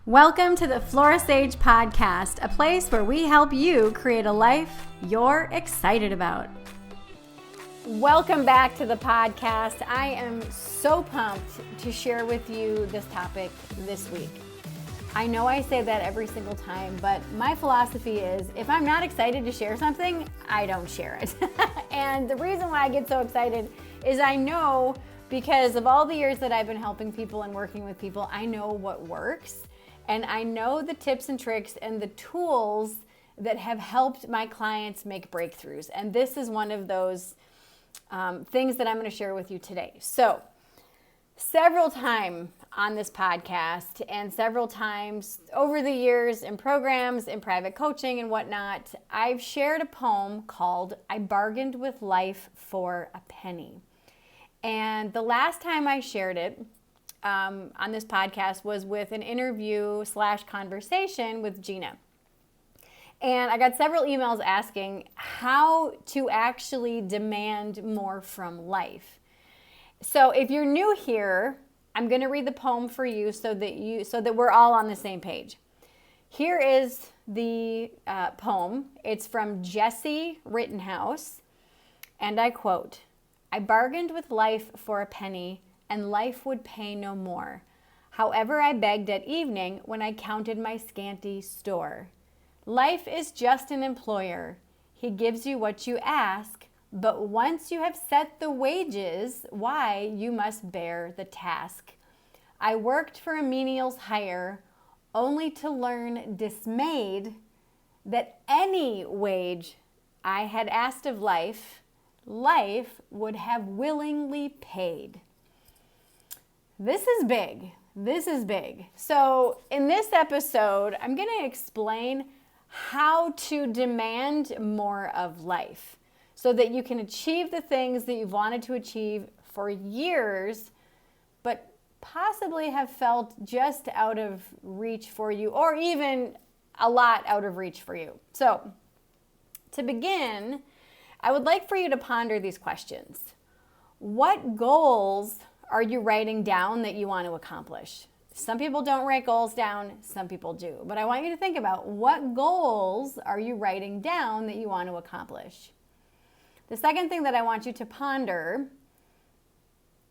Welcome to the Flora podcast, a place where we help you create a life you're excited about. Welcome back to the podcast. I am so pumped to share with you this topic this week. I know I say that every single time, but my philosophy is if I'm not excited to share something, I don't share it. And the reason why I get so excited is I know because of all the years that I've been helping people and working with people, I know what works. And I know the tips and tricks and the tools that have helped my clients make breakthroughs. And this is one of those things that I'm going to share with you today. So, several times on this podcast and several times over the years in programs, in private coaching and whatnot, I've shared a poem called I Bargained with Life for a Penny. And the last time I shared it, on this podcast was with an interview / conversation with Gina. And I got several emails asking how to actually demand more from life. So if you're new here, I'm going to read the poem for you so that we're all on the same page. Here is the poem. It's from Jessie Rittenhouse. And I quote, I bargained with life for a penny, and life would pay no more. However, I begged at evening when I counted my scanty store. Life is just an employer. He gives you what you ask, but once you have set the wages, why, you must bear the task. I worked for a menial's hire, only to learn dismayed that any wage I had asked of life, life would have willingly paid. This is big. This is big. So in this episode, I'm going to explain how to demand more of life so that you can achieve the things that you've wanted to achieve for years, but possibly have felt just out of reach for you or even a lot out of reach for you. So to begin, I would like for you to ponder these questions. What goals are you writing down that you want to accomplish? Some people don't write goals down, some people do. But I want you to think about what goals are you writing down that you want to accomplish? The second thing that I want you to ponder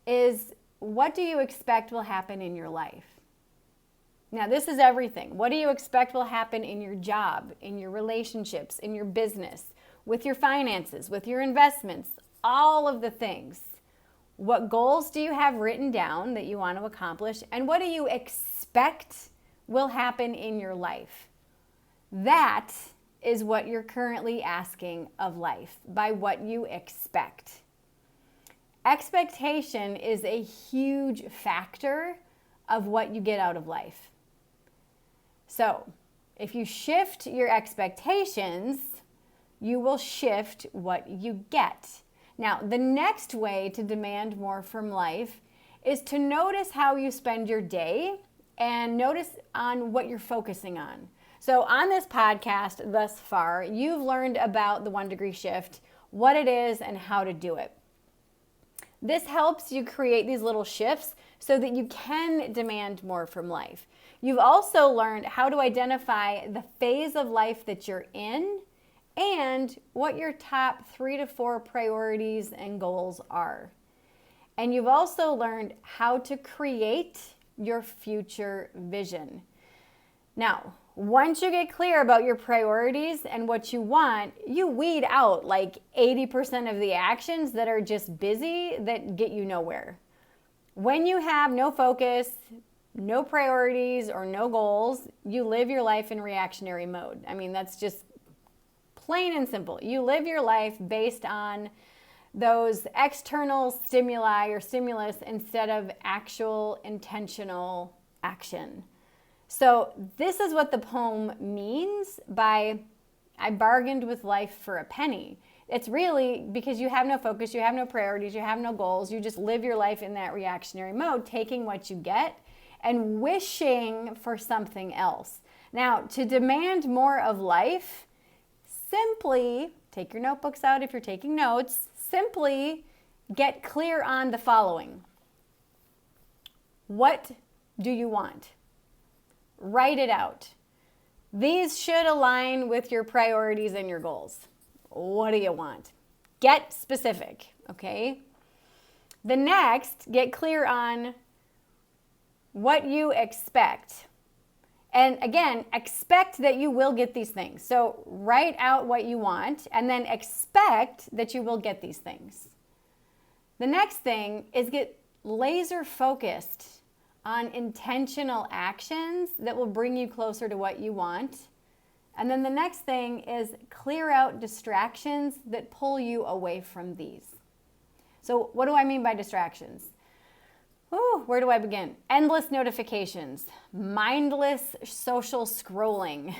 is what do you expect will happen in your life? Now, this is everything. What do you expect will happen in your job, in your relationships, in your business, with your finances, with your investments, all of the things? What goals do you have written down that you want to accomplish? And what do you expect will happen in your life? That is what you're currently asking of life, by what you expect. Expectation is a huge factor of what you get out of life. So, if you shift your expectations, you will shift what you get. Now, the next way to demand more from life is to notice how you spend your day and notice on what you're focusing on. So on this podcast thus far, you've learned about the 1 degree shift, what it is and how to do it. This helps you create these little shifts so that you can demand more from life. You've also learned how to identify the phase of life that you're in and what your top 3 to 4 priorities and goals are. And you've also learned how to create your future vision. Now, once you get clear about your priorities and what you want, you weed out like 80% of the actions that are just busy that get you nowhere. When you have no focus, no priorities, or no goals, you live your life in reactionary mode. I mean, that's just plain and simple. You live your life based on those external stimuli or stimulus instead of actual intentional action. So this is what the poem means by I bargained with life for a penny. It's really because you have no focus, you have no priorities, you have no goals. You just live your life in that reactionary mode, taking what you get and wishing for something else. Now, to demand more of life, simply take your notebooks out if you're taking notes. Simply get clear on the following. What do you want? Write it out. These should align with your priorities and your goals. What do you want? Get specific, okay? The next, get clear on what you expect. And again, expect that you will get these things. So write out what you want and then expect that you will get these things. The next thing is get laser focused on intentional actions that will bring you closer to what you want. And then the next thing is clear out distractions that pull you away from these. So what do I mean by distractions? Where do I begin? Endless notifications, mindless social scrolling,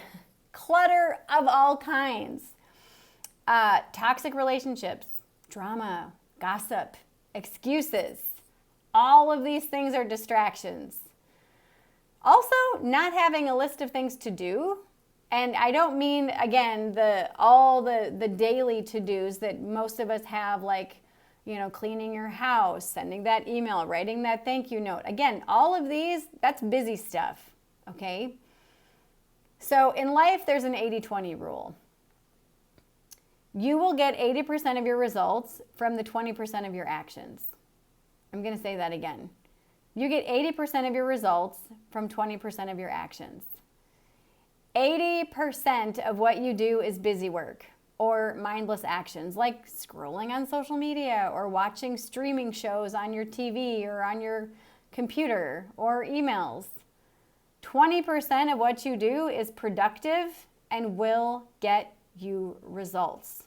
clutter of all kinds, toxic relationships, drama, gossip, excuses. All of these things are distractions. Also, not having a list of things to do. And I don't mean, again, all the daily to-dos that most of us have, like, cleaning your house, sending that email, writing that thank you note. Again, all of these, that's busy stuff, okay? So in life, there's an 80-20 rule. You will get 80% of your results from the 20% of your actions. I'm going to say that again. You get 80% of your results from 20% of your actions. 80% of what you do is busy work or mindless actions like scrolling on social media or watching streaming shows on your TV or on your computer or emails. 20% of what you do is productive and will get you results.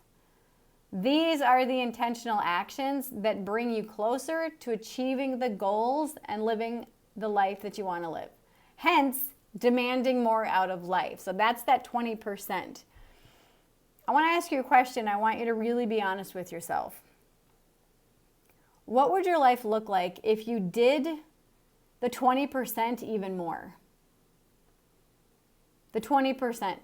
These are the intentional actions that bring you closer to achieving the goals and living the life that you want to live. Hence, demanding more out of life. So that's that 20%. I want to ask you a question. I want you to really be honest with yourself. What would your life look like if you did the 20% even more? The 20%.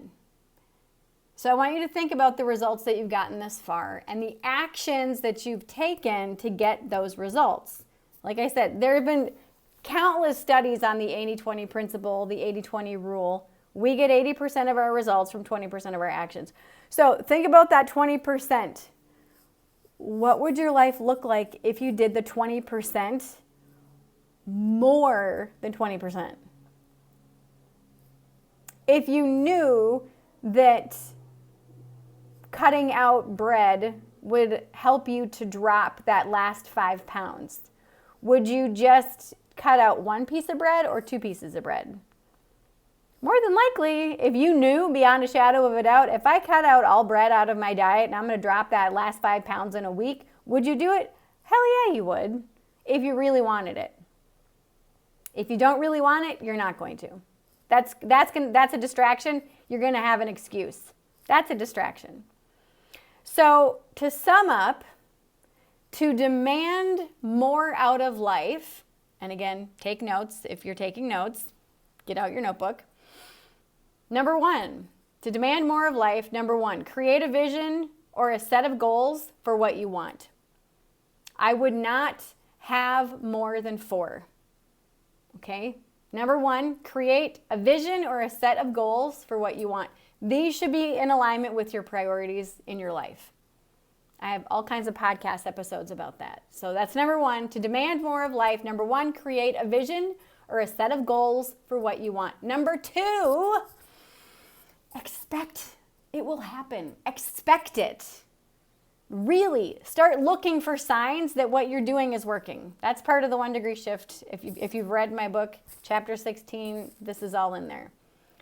So I want you to think about the results that you've gotten this far and the actions that you've taken to get those results. Like I said, there have been countless studies on the 80-20 principle, the 80-20 rule. We get 80% of our results from 20% of our actions. So think about that 20%. What would your life look like if you did the 20% more than 20%? If you knew that cutting out bread would help you to drop that last 5 pounds, would you just cut out 1 piece of bread or 2 pieces of bread? More than likely, if you knew beyond a shadow of a doubt, if I cut out all bread out of my diet and I'm going to drop that last 5 pounds in a week, would you do it? Hell yeah, you would, if you really wanted it. If you don't really want it, you're not going to. That's a distraction. You're going to have an excuse. That's a distraction. So to sum up, to demand more out of life, and again, take notes. If you're taking notes, get out your notebook. Number 1, to demand more of life, number 1, create a vision or a set of goals for what you want. I would not have more than 4. Okay? Number 1, create a vision or a set of goals for what you want. These should be in alignment with your priorities in your life. I have all kinds of podcast episodes about that. So that's number 1, to demand more of life. Number 1, create a vision or a set of goals for what you want. Number 2, expect it will happen. Expect it. Really start looking for signs that what you're doing is working. That's part of the 1 degree shift. If you've read my book, chapter 16, this is all in there.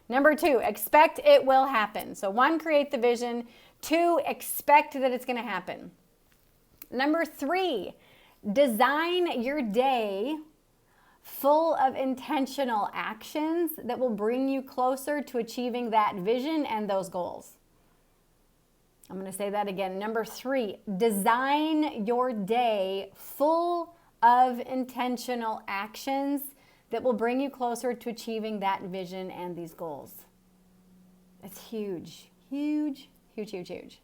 Number 2, expect it will happen. So 1, create the vision. 2, expect that it's going to happen. Number 3, design your day full of intentional actions that will bring you closer to achieving that vision and those goals. I'm going to say that again. Number 3, design your day full of intentional actions that will bring you closer to achieving that vision and these goals. It's huge, huge, huge, huge, huge.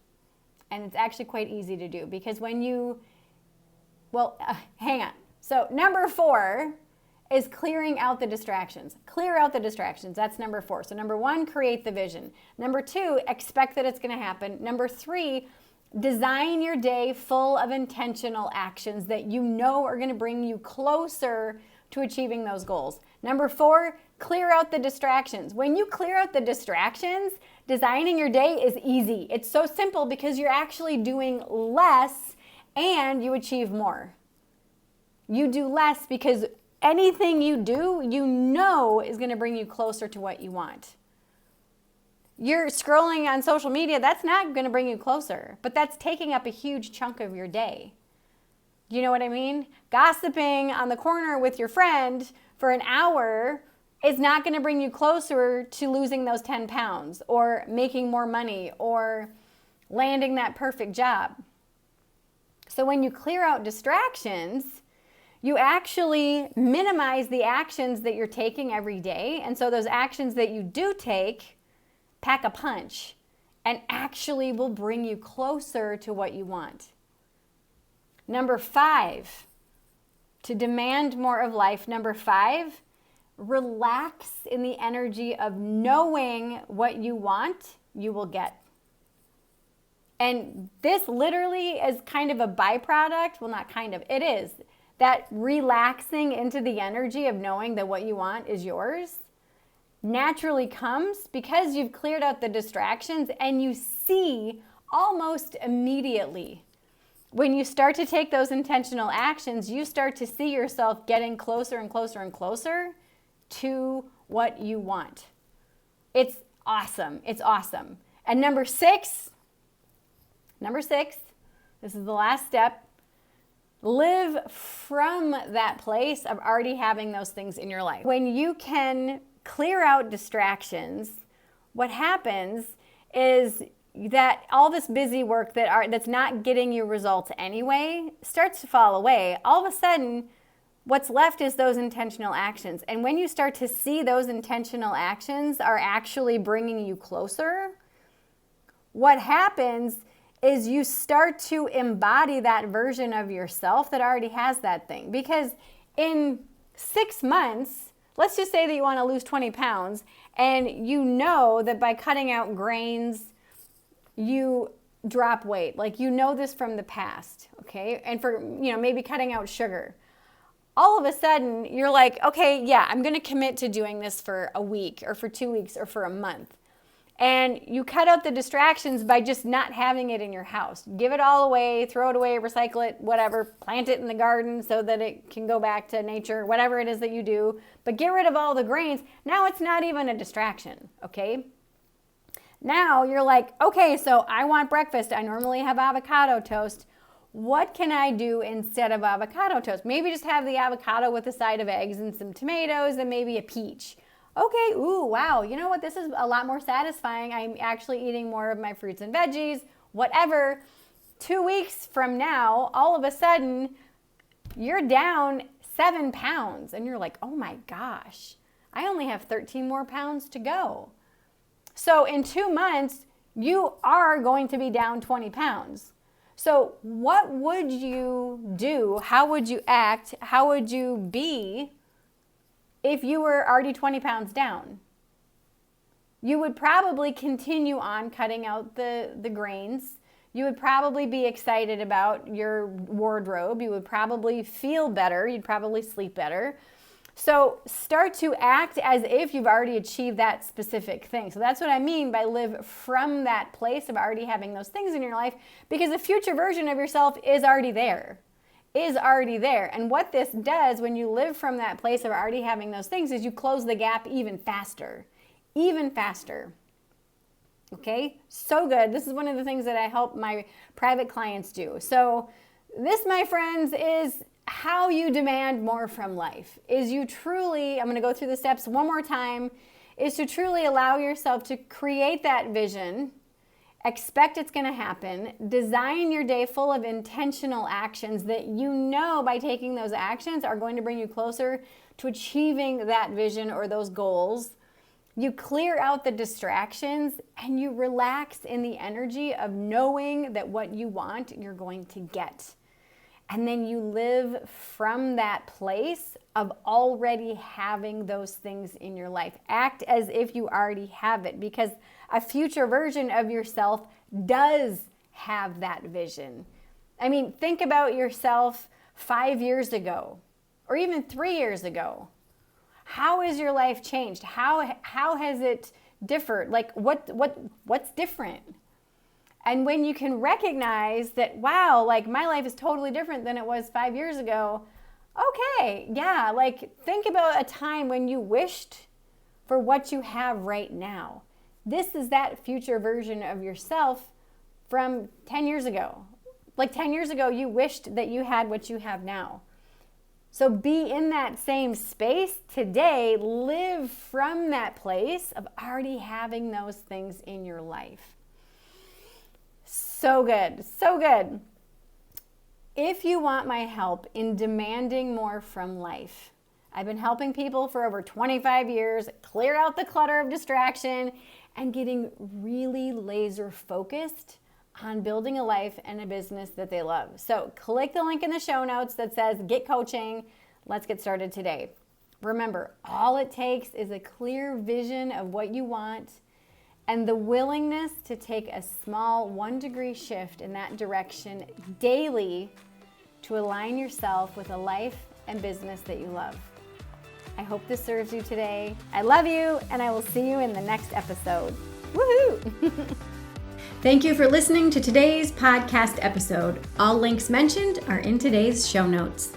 And it's actually quite easy to do because hang on. So number 4, is clearing out the distractions. Clear out the distractions. That's number 4. So number 1, create the vision. Number 2, expect that it's going to happen. Number 3, design your day full of intentional actions that you know are going to bring you closer to achieving those goals. Number 4, clear out the distractions. When you clear out the distractions, designing your day is easy. It's so simple because you're actually doing less and you achieve more. You do less because anything you do, you know is going to bring you closer to what you want. You're scrolling on social media, that's not going to bring you closer, but that's taking up a huge chunk of your day. You know what I mean? Gossiping on the corner with your friend for an hour is not going to bring you closer to losing those 10 pounds or making more money or landing that perfect job. So when you clear out distractions, you actually minimize the actions that you're taking every day. And so those actions that you do take pack a punch and actually will bring you closer to what you want. Number 5, to demand more of life. Number 5, relax in the energy of knowing what you want, you will get. And this literally is kind of a byproduct. Well, not kind of, it is. That relaxing into the energy of knowing that what you want is yours naturally comes because you've cleared out the distractions and you see almost immediately. When you start to take those intentional actions, you start to see yourself getting closer and closer and closer to what you want. It's awesome. It's awesome. And number 6, this is the last step. Live from that place of already having those things in your life. When you can clear out distractions, what happens is that all this busy work that's not getting you results anyway starts to fall away. All of a sudden, what's left is those intentional actions. And when you start to see those intentional actions are actually bringing you closer, what happens is you start to embody that version of yourself that already has that thing. Because in 6 months, let's just say that you want to lose 20 pounds and you know that by cutting out grains, you drop weight. Like you know this from the past, okay? And for, maybe cutting out sugar. All of a sudden, you're like, okay, yeah, I'm going to commit to doing this for a week or for 2 weeks or for a month. And you cut out the distractions by just not having it in your house. Give it all away, throw it away, recycle it, whatever. Plant it in the garden so that it can go back to nature, whatever it is that you do. But get rid of all the grains. Now it's not even a distraction, okay? Now you're like, okay, so I want breakfast. I normally have avocado toast. What can I do instead of avocado toast? Maybe just have the avocado with a side of eggs and some tomatoes and maybe a peach. Okay, ooh, wow, you know what? This is a lot more satisfying. I'm actually eating more of my fruits and veggies, whatever. 2 weeks from now, all of a sudden, you're down 7 pounds. And you're like, oh my gosh, I only have 13 more pounds to go. So in 2 months, you are going to be down 20 pounds. So what would you do? How would you act? How would you be if you were already 20 pounds down? You would probably continue on cutting out the grains. You would probably be excited about your wardrobe. You would probably feel better. You'd probably sleep better. So start to act as if you've already achieved that specific thing. So that's what I mean by live from that place of already having those things in your life, because the future version of yourself is already there. And what this does when you live from that place of already having those things is you close the gap even faster. Okay, so good. This is one of the things that I help my private clients do. So this, my friends, is how you demand more from life. Is you truly, I'm going to go through the steps one more time, is to truly allow yourself to create that vision. Expect it's going to happen. Design your day full of intentional actions that you know by taking those actions are going to bring you closer to achieving that vision or those goals. You clear out the distractions and you relax in the energy of knowing that what you want, you're going to get. And then you live from that place of already having those things in your life. Act as if you already have it, because a future version of yourself does have that vision. I mean, think about yourself 5 years ago, or even 3 years ago. How has your life changed? How has it differed? Like what's different? And when you can recognize that, wow, like my life is totally different than it was 5 years ago. Okay, yeah, like think about a time when you wished for what you have right now. This is that future version of yourself from 10 years ago. Like 10 years ago, you wished that you had what you have now. So be in that same space today. Live from that place of already having those things in your life. So good, so good. If you want my help in demanding more from life, I've been helping people for over 25 years clear out the clutter of distraction and getting really laser focused on building a life and a business that they love. So click the link in the show notes that says get coaching. Let's get started today. Remember, all it takes is a clear vision of what you want and the willingness to take a small 1-degree shift in that direction daily to align yourself with a life and business that you love. I hope this serves you today. I love you, and I will see you in the next episode. Woohoo! Thank you for listening to today's podcast episode. All links mentioned are in today's show notes.